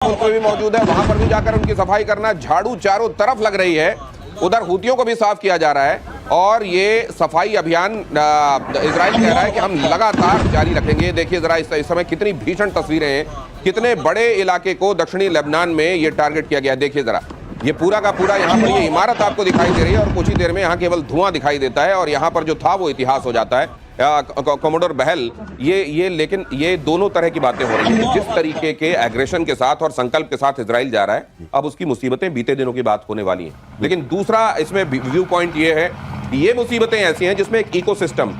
मुल्क में भी मौजूद है, वहां पर भी जाकर उनकी सफाई करना, झाड़ू चारों तरफ लग रही है। उधर हूतियों को भी साफ किया जा रहा है और ये सफाई अभियान इजराइल कह रहा है कि हम लगातार जारी रखेंगे। देखिए जरा इस समय कितनी भीषण तस्वीरें हैं, कितने बड़े इलाके को दक्षिणी लेबनान में ये टारगेट किया गया है। देखिए जरा ये पूरा का पूरा यहाँ पर ये इमारत आपको दिखाई दे रही है और कुछ ही देर में यहाँ केवल धुआं दिखाई देता है और यहाँ पर जो था वो इतिहास हो जाता है। कमोडोर बहल लेकिन ये दोनों तरह की बातें हो रही हैं। जिस तरीके के एग्रेशन के साथ और संकल्प के साथ इजराइल जा रहा है, अब उसकी मुसीबतें बीते दिनों की बात होने वाली हैं। लेकिन दूसरा इसमें व्यू पॉइंट ये है कि ये मुसीबतें ऐसी हैं जिसमें एक इकोसिस्टम,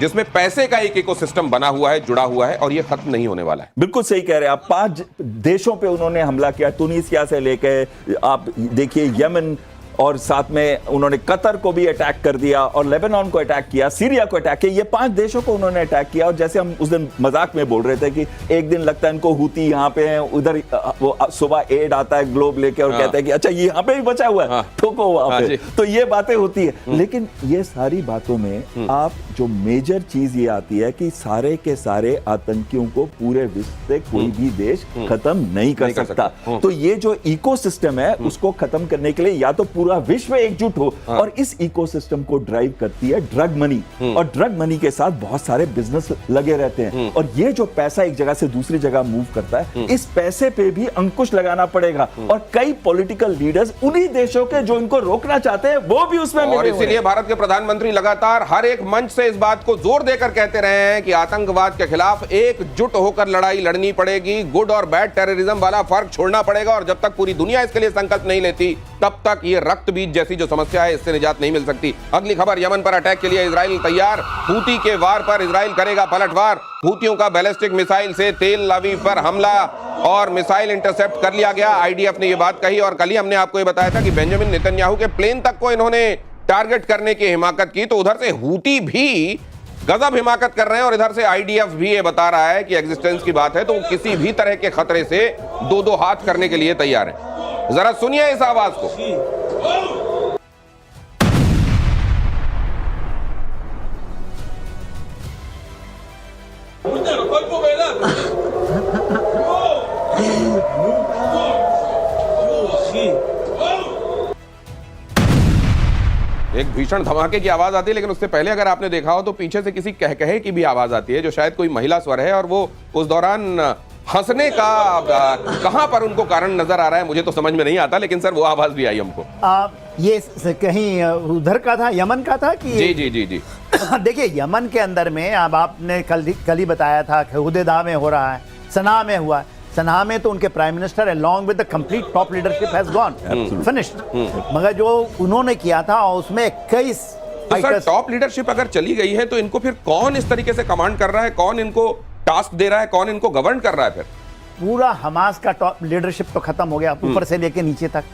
जिसमें पैसे का एक इकोसिस्टम बना हुआ है, जुड़ा हुआ है और ये खत्म नहीं होने वाला है। बिल्कुल सही कह रहे हैं आप। 5 देशों पे उन्होंने हमला किया, तुनीसिया से लेकर आप देखिए यमन, और साथ में उन्होंने कतर को भी अटैक कर दिया और लेबनान को अटैक किया, सीरिया को अटैक किया। ये 5 देशों को उन्होंने अटैक किया। और जैसे हम उस दिन मजाक में बोल रहे थे कि एक दिन लगता है इनको हूती यहाँ पे हैं, उधर वो सुबह एड आता है ग्लोब लेके और कहते हैं कि अच्छा ये यहाँ पे भी बचा हुआ है, ठोको वहां पे। तो ये बातें होती है। लेकिन ये सारी बातों में आप जो मेजर चीज ये आती है कि सारे के सारे आतंकियों को पूरे विश्व से कोई भी देश खत्म नहीं कर सकता। तो ये जो इकोसिस्टम है उसको खत्म करने के लिए या तो पूरा विश्व एकजुट हो, और इस इकोसिस्टम को ड्राइव करती है ड्रग मनी, और ड्रग मनी के साथ बहुत सारे बिजनेस लगे रहते हैं। और ये जो पैसा एक जगह से दूसरी जगह मूव करता है, इस पैसे पे भी अंकुश लगाना पड़ेगा। और कई पॉलिटिकल लीडर्स उन्हीं देशों के जो इनको रोकना चाहते हैं वो भी उसमें और इसीलिए भारत के प्रधानमंत्री लगातार हर एक मंच से इस बात को जोर देकर कहते रहे हैं कि आतंकवाद के खिलाफ एकजुट होकर लड़ाई लड़नी पड़ेगी। गुड और बैड टेररिज्म वाला फर्क छोड़ना पड़ेगा और जब तक पूरी दुनिया इसके लिए संकल्प नहीं लेती तब तक ये रक्त बीज जैसी जो समस्या है इससे निजात नहीं मिल सकती। अगली खबर, यमन पर अटैक के लिए इजराइल तैयार, हूती के वार पर इजराइल करेगा पलटवार। हूतियों का बैलिस्टिक मिसाइल से तेल अवीव पर हमला और मिसाइल इंटरसेप्ट कर लिया गया। आईडीएफ ने यह बात कही और कल ही हमने आपको यह बताया था कि बेंजामिन नेतन्याहू के प्लेन तक को इन्होंने टारगेट करने की हिमाकत की। तो उधर से हूती भी गजब हिमाकत कर रहे हैं और इधर से आईडीएफ भी ये बता रहा है कि एग्जिस्टेंस की बात है तो वो किसी भी तरह के खतरे से दो हाथ करने के लिए तैयार है। जरा सुनिए इस आवाज को। एक भीषण धमाके की आवाज आती है, लेकिन उससे पहले अगर आपने देखा हो तो पीछे से किसी कहकहे की भी आवाज आती है जो शायद कोई महिला स्वर है और वो उस दौरान हंसने का कहां पर उनको कारण नजर आ रहा है मुझे तो समझ में नहीं आता, लेकिन सर वो आवाज भी आई हमको। ये कहीं उधर का था, यमन का था कि जी जी जी जी देखिए यमन के अंदर में अब आपने कल ही बताया था कि हुदैदा में हो रहा है, सना में हुआ। सना में तो उनके prime minister along with the complete top leadership has gone finished. मगर जो उन्होंने किया था उसमें कई टॉप लीडरशिप अगर चली गई है तो इनको फिर कौन इस तरीके से कमांड कर रहा है, कौन इनको टास्क दे रहा है, कौन इनको गवर्न कर रहा है? फिर पूरा हमास का टॉप लीडरशिप तो खत्म हो गया ऊपर से लेके नीचे तक।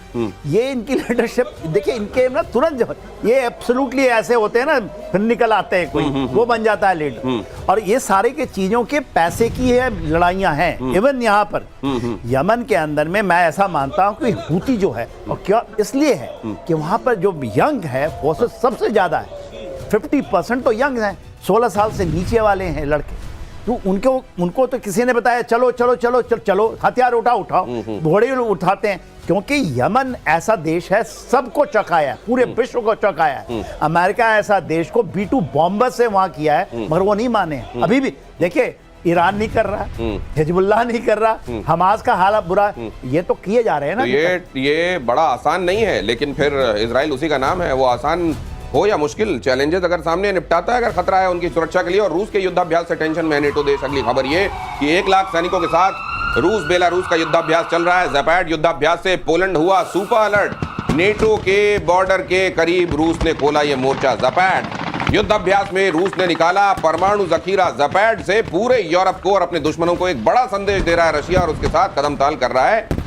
ये इनकी लीडरशिप देखिए, इनके ना तुरंत ये एब्सोल्युटली ऐसे होते हैं ना, फिर निकल आते हैं कोई वो बन जाता है लीडर। और ये सारे के चीजों के पैसे की है लड़ाइयां हैं। इवन यहाँ पर यमन के अंदर में मैं ऐसा मानता हूँ कि हूती जो है, और क्या इसलिए है कि वहां पर जो यंग है वो सबसे ज्यादा है, 50% तो यंग है, 16 साल से नीचे वाले हैं लड़के। तो उनको तो किसी ने बताया चलो चलो चलो चलो चलो हथियार उठाओ, घोड़े उठाते हैं, क्योंकि यमन ऐसा देश है सबको चौंकाया, पूरे विश्व को चौंकाया है। अमेरिका ऐसा देश को B2 बॉम्बर से वहां किया है, मगर वो नहीं माने। अभी भी देखिए ईरान नहीं कर रहा, हिजबुल्लाह नहीं कर रहा, हमास का हालत बुरा, ये तो किए जा रहे हैं ना। तो ये बड़ा आसान नहीं है, लेकिन फिर इजराइल उसी का नाम है। वो आसान हो या मुश्किल, चैलेंजेस अगर सामने निपटाता है, अगर खतरा है उनकी सुरक्षा के लिए। और रूस के युद्धाभ्यास से टेंशन में नेटो देश। अगली खबर ये कि 1 लाख सैनिकों के साथ रूस बेलारूस का युद्धाभ्यास चल रहा है। ज़ैपैड युद्धाभ्यास से पोलैंड हुआ सुपर अलर्ट। नेटो के बॉर्डर के करीब रूस ने खोला ये मोर्चा ज़ैपैड। युद्धाभ्यास में रूस ने निकाला परमाणु जखीरा। ज़ैपैड से पूरे यूरोप को और अपने दुश्मनों को एक बड़ा संदेश दे रहा है रशिया, और उसके साथ कदम ताल कर रहा है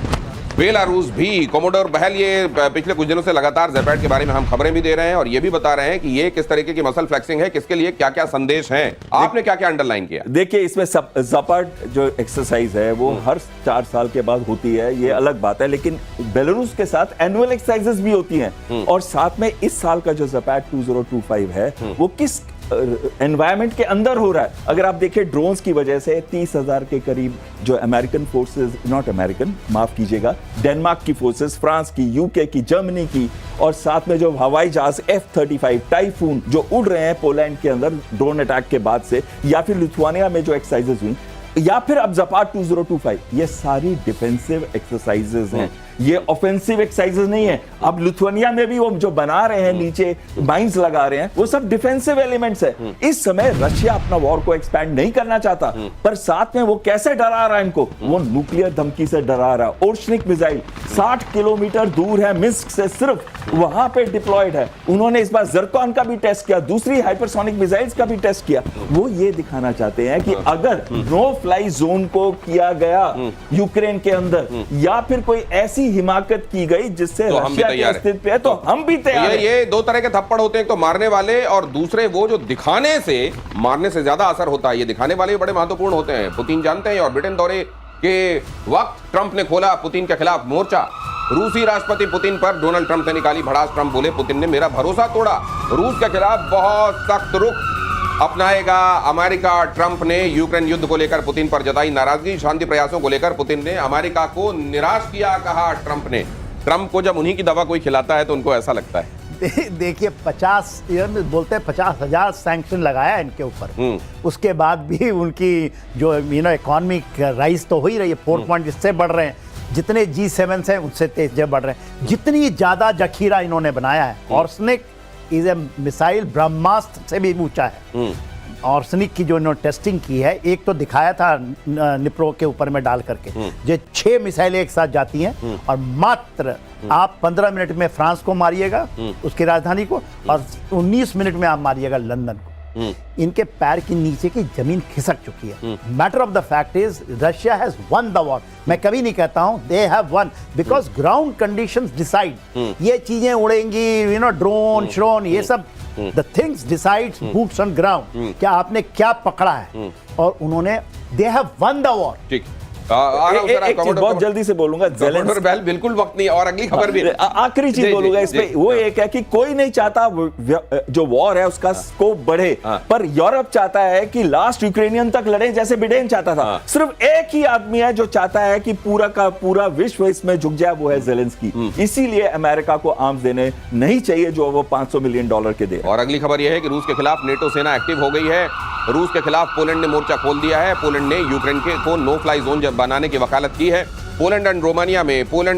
बेलारूस भी। कमोडोर बहल ये पिछले कुछ दिनों से लगातार ज़ैपैड के बारे में हम खबरें भी दे रहे हैं और ये भी बता रहे हैं कि ये किस तरीके की मसल फ्लेक्सिंग है, किसके लिए क्या क्या संदेश हैं। आपने क्या क्या अंडरलाइन किया? देखिए, इसमें ज़ैपैड जो एक्सरसाइज है वो हर 4 साल के बाद होती है, ये अलग बात है, लेकिन बेलारूस के साथ एनुअल एक्सरसाइजेस भी होती हैं। और साथ में इस साल का जो ज़ैपैड 2025 है वो किस एनवायरनमेंट के अंदर हो रहा है। अगर आप देखें ड्रोन्स की वजह से 30,000 के करीब जो अमेरिकन फोर्सेस, नॉट अमेरिकन, माफ कीजिएगा, डेनमार्क की फोर्सेस, फ्रांस की, यूके की, जर्मनी की, और साथ में जो हवाई जहाज F-35 टाइफून जो उड़ रहे हैं पोलैंड के अंदर ड्रोन अटैक के बाद से, या फिर लिथुआनिया में जो एक्सरसाइजेस हुई, या फिर अब ज़पाड 2025, ये सारी डिफेंसिव एक्सरसाइजेज हैं, ये ऑफेंसिव एक्सरसाइजेज नहीं है। अब लिथुआनिया में भी वो जो बना रहे हैं नीचे माइंस लगा रहे हैं, वो सब डिफेंसिव एलिमेंट्स है। इस समय रशिया अपना वॉर को एक्सपैंड नहीं करना चाहता, पर साथ में वो कैसे डरा रहा है इनको, वो न्यूक्लियर धमकी से डरा रहा है। ओर्शनिक मिसाइल 60 किलोमीटर दूर है मिन्स्क से, सिर्फ वहां पे डिप्लॉयड है। उन्होंने इस बार ज़िरकॉन का भी टेस्ट किया, दूसरी हाइपरसोनिक मिसाइल्स का भी टेस्ट किया। वो ये दिखाना चाहते हैं कि अगर नो फ्लाई जोन को किया गया यूक्रेन के अंदर, या फिर कोई ऐसी हिमाकत की गई जिससे तो रशिया के अस्तित्व पे है, तो हम भी तैयार हैं। ये दो तरह के थप्पड़ होते हैं, एक तो मारने वाले और दूसरे वो जो दिखाने से, मारने से ज्यादा असर होता है। ये दिखाने वाले भी बड़े महत्वपूर्ण होते हैं। पुतिन जानते हैं, और ब्रिटेन दौरे के वक्त ट्रंप ने खोला पुतिन के खिलाफ मोर्चा। रूसी राष्ट्रपति पुतिन पर डोनाल्ड ट्रंप ने निकाली भड़ास। ट्रंप बोले पुतिन ने मेरा भरोसा तोड़ा, रूस के खिलाफ बहुत सख्त रुख अपनाएगा अमेरिका। ट्रंप ने यूक्रेन युद्ध को लेकर पुतिन पर जताई नाराजगी। शांति प्रयासों को लेकर पुतिन ने अमेरिका को निराश किया, कहा ट्रंप ने। ट्रंप को जब उन्हीं की दवा कोई खिलाता है तो उनको ऐसा लगता है। देखिए 50 बोलते हैं 50,000 सैंक्शन लगाया इनके ऊपर, उसके बाद भी उनकी जो इकोनॉमिक राइज तो हो ही रही है। 4 पॉइंट इससे बढ़ रहे हैं, जितने G7 हैं उनसे तेज बढ़ रहे हैं। जितनी ज्यादा जखीरा इन्होंने बनाया है, ऑर्सनिक इज ए मिसाइल ब्रह्मास्त्र से भी ऊंचा है। ऑर्सनिक की जो इन्होंने टेस्टिंग की है, एक तो दिखाया था निप्रो के ऊपर में डाल करके, जो 6 मिसाइलें एक साथ जाती हैं, और मात्र आप 15 मिनट में फ्रांस को मारिएगा, उसकी राजधानी को, और 19 मिनट में आप मारिएगा लंदन को। इनके पैर के नीचे की जमीन खिसक चुकी है। Matter of the fact is Russia has one the war. मैं कभी नहीं कहता हूं they have one, because ground conditions decide. ये चीजें उड़ेंगी, ड्रोन श्रोन, ये सब the things decides boots on ground. क्या आपने क्या पकड़ा है, और उन्होंने they have one the war. ठीक, एक चीज बहुत जल्दी से बोलूंगा, जेलेंस्की बिल्कुल वक्त नहीं, और अगली खबर भी आखिरी चीज बोलूंगा इस पे, वो एक है कि कोई नहीं चाहता जो वॉर है उसका स्कोप बढ़े, पर यूरोप चाहता है कि लास्ट यूक्रेनियन तक लड़े जैसे ब्रिटेन चाहता था। सिर्फ एक ही आदमी है जो चाहता है कि पूरा का पूरा विश्व इसमें झुक जाए, वो है जेलेंस्की। इसीलिए अमेरिका को आर्म्स देने नहीं चाहिए जो वो $500 मिलियन के दे। और अगली खबर यह है कि रूस के खिलाफ नेटो सेना एक्टिव हो गई है। रूस के खिलाफ पोलैंड ने मोर्चा खोल दिया है। पोलैंड ने यूक्रेन को नो फ्लाई जोन बनाने की वकालत की है। पोलैंड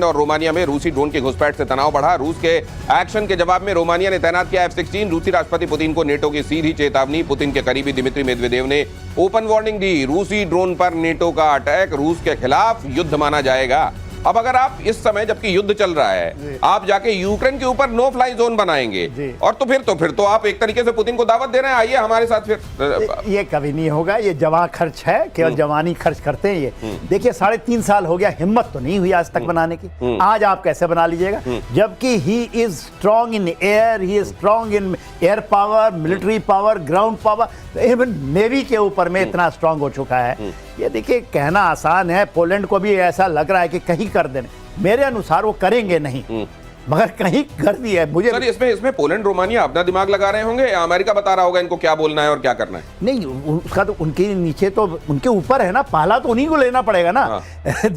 और रोमानिया में रूसी ड्रोन की घुसपैठ से तनाव बढ़ा। रूस के एक्शन के जवाब में रोमानिया ने तैनात किया F-16। रूसी राष्ट्रपति पुतिन को नेटो की सीधी चेतावनी। पुतिन के करीबी दिमित्री मेदवेदेव ने ओपन वार्निंग दी। रूसी ड्रोन पर नेटो का अटैक रूस के खिलाफ युद्ध माना जाएगा। अब अगर आप इस समय जबकि युद्ध चल रहा है, आप जाके यूक्रेन के ऊपर नो फ्लाई जोन बनाएंगे, और तो फिर तो आप एक तरीके से पुतिन को दावत दे रहे हैं, आइए हमारे साथ फिर। ये कभी नहीं होगा, ये जवां खर्च है, केवल जवानी खर्च करते हैं ये। देखिए 3.5 साल हो गया, हिम्मत तो नहीं हुई आज तक बनाने की। आज आप कैसे बना लीजिएगा, जबकि he is strong in air, he is strong in air power, military power, ground power, even navy के ऊपर में इतना स्ट्रॉन्ग हो चुका है। ये देखिए कहना आसान है, पोलैंड को भी ऐसा लग रहा है कि कहीं कर देने, मेरे अनुसार वो करेंगे नहीं, मगर कहीं कर दिया है। मुझे सर इसमें पोलैंड रोमानिया अपना दिमाग लगा रहे होंगे, या अमेरिका बता रहा होगा इनको क्या बोलना है और क्या करना है? नहीं, उसका तो उनके नीचे तो उनके ऊपर है ना, पहला तो उन्हीं को लेना पड़ेगा ना।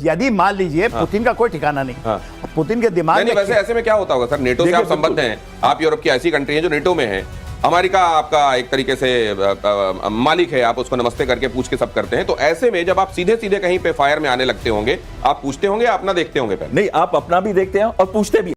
यदि मान लीजिए पुतिन का कोई ठिकाना नहीं, पुतिन के दिमाग में वैसे ऐसे में क्या होता होगा सर? नेटो से आप संबद्ध हैं, आप यूरोप की ऐसी कंट्री है जो नेटो में है, अमेरिका आपका एक तरीके से मालिक है, आप उसको नमस्ते करके पूछ के सब करते हैं, तो ऐसे में जब आप सीधे सीधे कहीं पे फायर में आने लगते होंगे, आप पूछते होंगे, अपना देखते होंगे पहले? नहीं, आप अपना भी देखते हैं और पूछते भी।